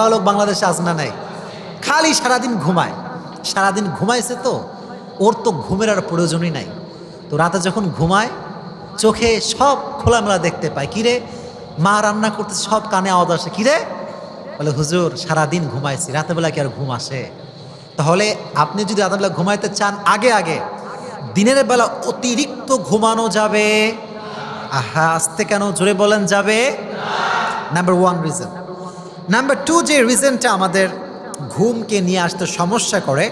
বোকা লোক বাংলাদেশে আজ না নাই, খালি সারাদিন ঘুমায়। সারাদিন ঘুমাইছে তো ওর তো ঘুমের আর প্রয়োজনই নাই। তো রাতে যখন ঘুমায় চোখে সব খোলামেলা দেখতে পায়। কিরে মা রান্না করতেছে, সব কানে আওয়াজ আসে। কিরে বলে হুজুর সারাদিন ঘুমাইছি, রাতেবেলা কি আর ঘুম আসে? তাহলে আপনি যদি রাতেবেলা ঘুমাইতে চান আগে আগে দিনের বেলা অতিরিক্ত ঘুমানো যাবে। আহা আসতে কেন, জোরে বলেন যাবে। Number one reason. Number two যে রিজনটা আমাদের ঘুমকে নিয়ে আসতে সমস্যা করে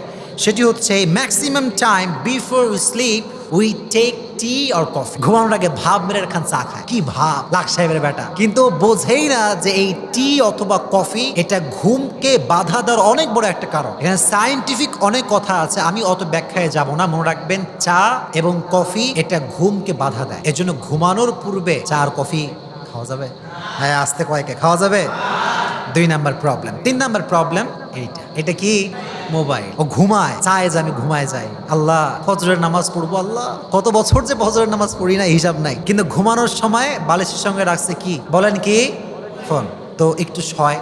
সেটি হচ্ছে maximum time before we sleep we take tea or coffee. ঘুমানোর আগে ভাব মেরে খান চা খায়। কি ভাব লাখ সাহেবের বেটা, কিন্তু বোঝেই না যে এই টি অথবা কফি এটা ঘুমকে বাধা দেওয়ার অনেক বড় একটা কারণ। এখানে সায়েন্টিফিক অনেক কথা আছে, আমি অত ব্যাখ্যায় যাব না। মনে রাখবেন চা এবং কফি এটা ঘুমকে বাধা দেয়। এজন্য ঘুমানোর পূর্বে চা আর কফি খাওয়া যাবে? হ্যাঁ আসতে কয়েকে খাওয়া যাবে। 2 নাম্বার প্রবলেম। 3 নাম্বার প্রবলেম এইটা, এটা কি? মোবাইল। ও ঘুমায়, চায় যে আমি ঘুমায় যাই, আল্লাহ ফজরের নামাজ পড়বো। আল্লাহ কত বছর যে ফজরের নামাজ পড়ি না হিসাব নাই, কিন্তু ঘুমানোর সময় বালিশের সঙ্গে রাখছে কি বলেন কি? ফোন। তো একটু শয়,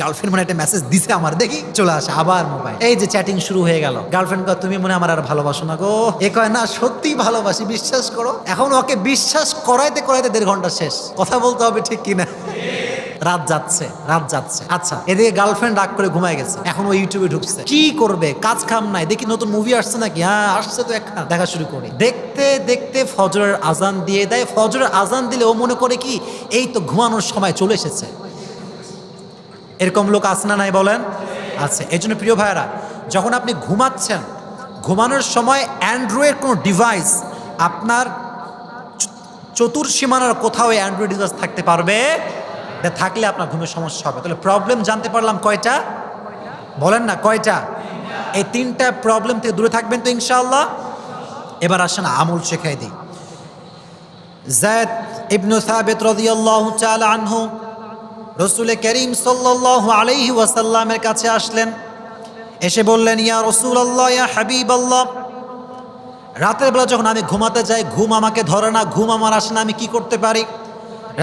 গার্লফ্রেন্ড মনে একটা মেসেজ দিছে আমার, দেখি চলে আসে আবার মোবাইল। এই যে চ্যাটিং শুরু হয়ে গেল। গার্লফ্রেন্ড কয় তুমি মনে আমার আর ভালোবাসো না গো। এ কয় না সত্যি ভালোবাসি, বিশ্বাস করো। এখন ওকে বিশ্বাস করাইতে করাইতে 1.5 ঘন্টা শেষ। কথা বলতে হবে ঠিক কিনা? রাত যাচ্ছে, রাত যাচ্ছে। আচ্ছা এদিকে গার্লফ্রেন্ড রাগ করে ঘুমায় গেছে, এখন ও ইউটিউবে ঢুকছে। কি করবে, কাজ কাম নাই, দেখি নতুন মুভি আসছে নাকি। হ্যাঁ আসছে তো একখান, দেখা শুরু করে। দেখতে দেখতে ফজরের আজান দিয়ে দেয়। ফজরের আজান দিলে ও মনে করে কি এই তো ঘুমানোর সময় চলে এসেছে। এরকম লোক আছে না নাই বলেন? আছে। এই জন্য প্রিয় ভাইয়েরা, যখন আপনি ঘুমাচ্ছেন, ঘুমানোর সময় অ্যান্ড্রয়েড কোনো ডিভাইস আপনার চতুর্সীমানার কোথাও অ্যান্ড্রয়েড ডিভাইস থাকতে পারবে, থাকলে আপনার ঘুমের সমস্যা হবে। তাহলে প্রবলেম জানতে পারলাম কয়টা? বলেন না কয়টা? এই 3টা প্রবলেম থেকে দূরে থাকবেন তো ইনশাআল্লাহ। এবার আসেন আমল শেখাই দিই। যায়েদ ইবনু সাবিত রাদিয়াল্লাহু তাআলা আনহু রাসূল করিম সাল্লাল্লাহু আলাইহি ওয়াসাল্লামের কাছে আসলেন, এসে বললেন ইয়া রাসূলুল্লাহ, ইয়া হাবিবাল্লাহ, রাতের বেলা যখন আমি ঘুমাতে যাই ঘুম আমাকে ধরে না, ঘুম আমার আসে না, আমি কি করতে পারি?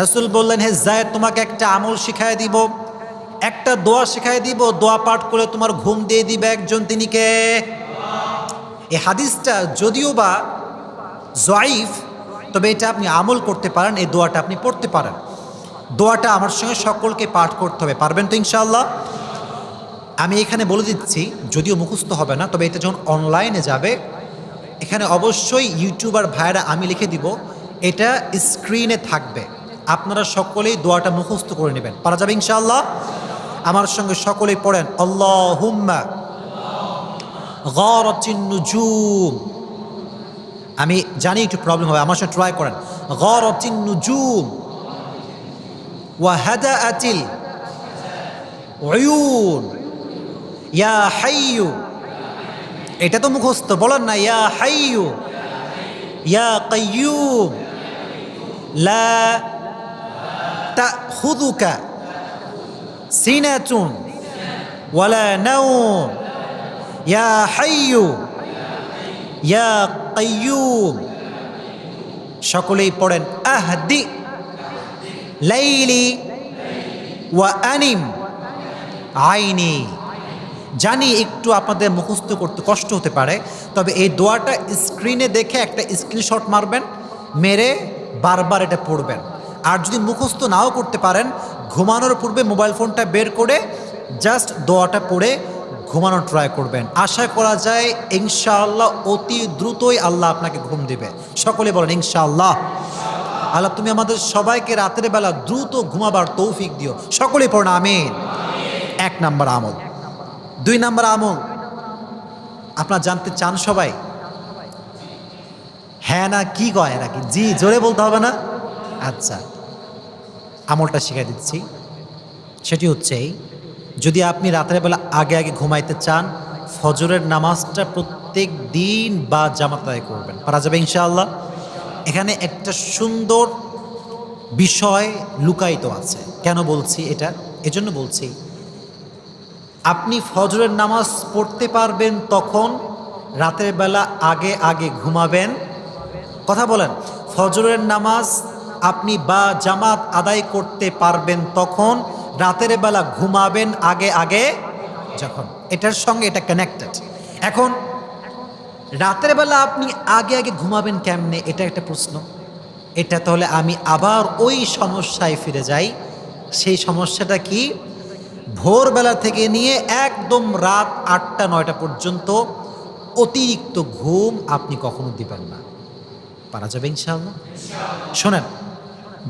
রাসূল বললেন হে যায়েদ, তোমাকে একটা আমল শিখাই দিব, একটা দোয়া শিখাই দিব, দোয়া পাঠ করে তোমার ঘুম দিয়ে দিবে একজন। তিনি কে? এই হাদিসটা যদিও বা জয়ীফ, তবে এটা আপনি আমল করতে পারেন, এই দোয়াটা আপনি পড়তে পারেন। দোয়াটা আমার সঙ্গে সকলকে পাঠ করতে হবে, পারবেন তো ইনশাআল্লাহ? আমি এখানে বলে দিচ্ছি, যদিও মুখস্থ হবে না, তবে এটা যখন অনলাইনে যাবে এখানে অবশ্যই ইউটিউবার ভাইরা আমি লিখে দিব, এটা স্ক্রিনে থাকবে। আপনারা সকলেই দোয়াটা মুখস্থ করে নেবেন, পারা যাবে ইনশাআল্লাহ? আমার সঙ্গে সকলেই পড়েন আল্লাহুম্মা গারাতিন নুজুম। আমি জানি একটু প্রবলেম হবে, আমার সঙ্গে ট্রাই করেন। গারাতিন নুজুম ওয়া হাদাআতিল উয়ুন ইয়া হাইয়ু। এটা তো মুখস্থ, বলেন না ইয়া হাইয়ু ইয়া কাইয়ুম লা তাখুযুকা সিনাতুন ওয়ালা নাওম ইয়া হাইয়ু ইয়া কাইয়ুম। সকলেই পড়েন আহদি লাইলি ওয়া আনিম আইনি। জানি একটু আপনাদের মুখস্থ করতে কষ্ট হতে পারে, তবে এই দোয়াটা স্ক্রিনে দেখে একটা স্ক্রিনশট মারবেন, মেরে বারবার এটা পড়বেন। আর যদি মুখস্থ নাও করতে পারেন, ঘুমানোর পূর্বে মোবাইল ফোনটা বের করে জাস্ট দোয়াটা পড়ে ঘুমানোর ট্রাই করবেন। আশা করা যায় ইনশাআল্লাহ অতি দ্রুতই আল্লাহ আপনাকে ঘুম দিবে। সকলে বলেন ইনশাআল্লাহ। আল্লাহ তুমি আমাদের সবাইকে রাতের বেলা দ্রুত ঘুমাবার তৌফিক দিও। সকলেই পড়েন আমিন। 1 নাম্বার আমল। 2 নাম্বার আমল আপনারা জানতে চান সবাই? হ্যাঁ না কি কয় নাকি? জি জোরে বলতে হবে না? আচ্ছা আমলটা শিখিয়ে দিচ্ছি। সেটি হচ্ছে যদি আপনি রাতের বেলা আগে আগে ঘুমাইতে চান, ফজরের নামাজটা প্রত্যেক দিন বা জামাত আদায় করবেন, পারা যাবে ইনশাআল্লাহ। এখানে একটা সুন্দর বিষয় লুকায়িত আছে। কেন বলছি এটা? এজন্য বলছি, আপনি ফজরের নামাজ পড়তে পারবেন তখন রাতের বেলা আগে আগে ঘুমাবেন। কথা বলেন, ফজরের নামাজ আপনি বা জামাত আদায় করতে পারবেন তখন রাতের বেলা ঘুমাবেন আগে আগে যখন, এটার সঙ্গে এটা কানেক্টেড। এখন রাতের বেলা আপনি আগে আগে ঘুমাবেন কেমনে, এটা একটা প্রশ্ন। এটা তাহলে আমি আবার ওই সমস্যায় ফিরে যাই। সেই সমস্যাটা কি? ভোরবেলা থেকে নিয়ে একদম রাত 8টা 9টা পর্যন্ত অতিরিক্ত ঘুম আপনি কখনো দিবেন না। পারা যাবে ইনশাআল্লাহ? শোনেন,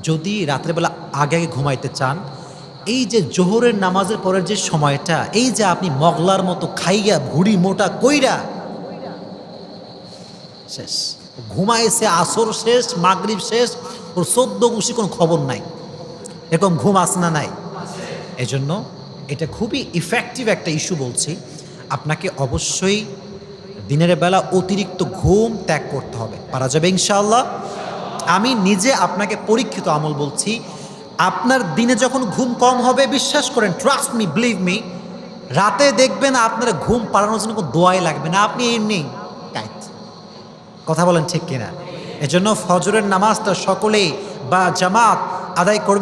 যদি রাত্রেবেলা আগে আগে ঘুমাইতে চান, এই যে জোহরের নামাজের পরের যে সময়টা, এই যে আপনি মগলার মতো খাইয়া ভুড়ি মোটা কইরা শেষ, ঘুমাইছে, আসর শেষ, মাগরিব শেষ, ওর 14 কোনো খবর নাই, এরকম ঘুম আসে না নাই? এজন্য এটা খুবই ইফেক্টিভ একটা ইস্যু বলছি। আপনাকে অবশ্যই দিনের বেলা অতিরিক্ত ঘুম ত্যাগ করতে হবে। পারা যাবে ইনশাআল্লাহ? আমি নিজে আপনাকে পরীক্ষিত আমল বলছি। আপনার দিনে যখন ঘুম কম হবে, বিশ্বাস করেন, ট্রাস্ট মি, বিলিভ মি, রাতে দেখবেন আপনার ঘুম পাড়ানোর জন্য কোনো দোয়াই লাগবে না, আপনি এমনি টাইট। কথা বলেন ঠিক কিনা? এজন্য ফজরের নামাজটা সকলেই বা জামাত আদায় করবেন।